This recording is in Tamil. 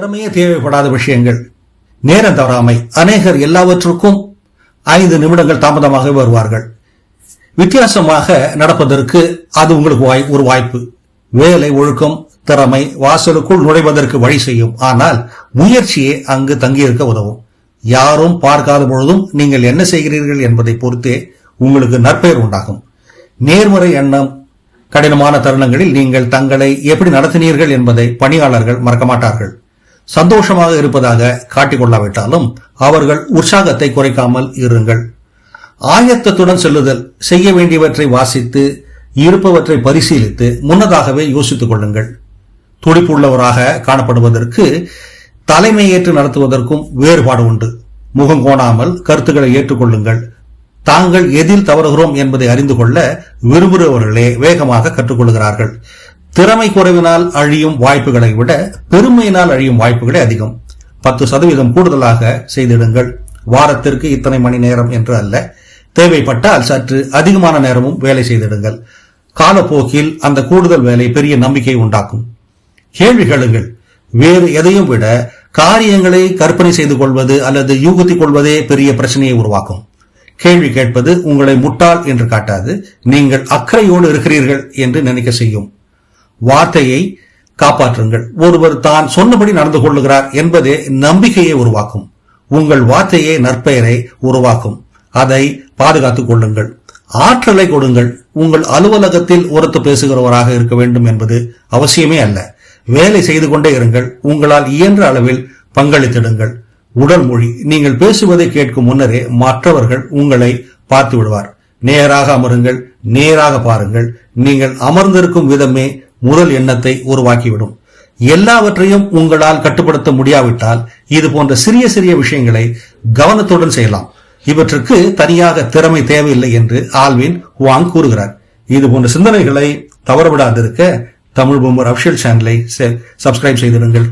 திறமையே தேவைப்படாத விஷயங்கள், நேரம் தவறாமை. அநேகர் எல்லாவற்றுக்கும் 5 நிமிடங்கள் தாமதமாக வருவார்கள். வித்தியாசமாக நடப்பதற்கு அது உங்களுக்கு ஒரு வாய்ப்பு. வேலை, ஒழுக்கம், திறமை வாசலுக்குள் நுழைவதற்கு வழி செய்யும். ஆனால் முயற்சியே அங்கு தங்கியிருக்க உதவும். யாரும் பார்க்காத பொழுதும் நீங்கள் என்ன செய்கிறீர்கள் என்பதை பொறுத்தே உங்களுக்கு நற்பெயர் உண்டாகும். நேர்மறை எண்ணம். கடினமான தருணங்களில் நீங்கள் தங்களை எப்படி நடத்தினீர்கள் என்பதை பணியாளர்கள் மறக்க மாட்டார்கள். சந்தோஷமாக இருப்பதாக காட்டிக்கொள்ளாவிட்டாலும் அவர்கள் உற்சாகத்தை குறைக்காமல் இருங்கள். ஆயத்தத்துடன் செல்லுதல். செய்ய வேண்டியவற்றை வாசித்து இருப்பவற்றை பரிசீலித்து முன்னதாகவே யோசித்துக் கொள்ளுங்கள். துடிப்புள்ளவராக காணப்படுவதற்கு தலைமையேற்று நடத்துவதற்கும் வேறுபாடு உண்டு. முகம் கோணாமல் கருத்துக்களை ஏற்றுக்கொள்ளுங்கள். தாங்கள் எதில் தவறுகிறோம் என்பதை அறிந்து கொள்ள விரும்புகிறவர்களே வேகமாக கற்றுக்கொள்கிறார்கள். திறமை குறைவினால் அழியும் வாய்ப்புகளை விட பெருமையினால் அழியும் வாய்ப்புகளே அதிகம். 10% கூடுதலாக செய்திடுங்கள். வாரத்திற்கு இத்தனை மணி நேரம் என்று அல்ல, தேவைப்பட்டால் சற்று அதிகமான நேரமும் வேலை செய்திடுங்கள். காலப்போக்கில் அந்த கூடுதல் வேலை பெரிய நம்பிக்கை உண்டாக்கும். கேள்வி கேளுங்கள். வேறு எதையும் விட காரியங்களை கற்பனை செய்து கொள்வது அல்லது யூகித்துக் கொள்வதே பெரிய பிரச்சனையை உருவாக்கும். கேள்வி கேட்பது உங்களை முட்டாள் என்று காட்டாது, நீங்கள் அக்கறையோடு இருக்கிறீர்கள் என்று நினைக்க செய்யும். வார்த்தையை காப்பாற்றுங்கள். ஒருவர் தான் சொன்னபடி நடந்து கொள்ளுகிறார் என்பதே நம்பிக்கையை உருவாக்கும். உங்கள் வார்த்தையே நற்பெயரை உருவாக்கும். அதை பாதுகாத்துக் கொள்ளுங்கள். ஆற்றலை கொடுங்கள். உங்கள் அலுவலகத்தில் உரத்து பேசுகிறவராக இருக்க வேண்டும் என்பது அவசியமே அல்ல. வேலை செய்து கொண்டே இருங்கள். உங்களால் இயன்ற அளவில் பங்களித்திடுங்கள். உடல் மொழி. நீங்கள் பேசுவதை கேட்கும் முன்னரே மற்றவர்கள் உங்களை பார்த்து விடுவார். நேராக அமருங்கள். நேராக பாருங்கள். நீங்கள் அமர்ந்திருக்கும் விதமே முதல் எண்ணத்தை உருவாக்கிவிடும். எல்லாவற்றையும் உங்களால் கட்டுப்படுத்த முடியாவிட்டால் இது போன்ற சிறிய சிறிய விஷயங்களை கவனத்துடன் செய்யலாம். இவற்றுக்கு தனியாக திறமை தேவையில்லை என்று ஆல்வின் ஹுவாங் கூறுகிறார். இது போன்ற சிந்தனைகளை தவறவிடாதிருக்க தமிழ் பூமர் அபிஷியல் சேனலை சப்ஸ்கிரைப் செய்திடுங்கள்.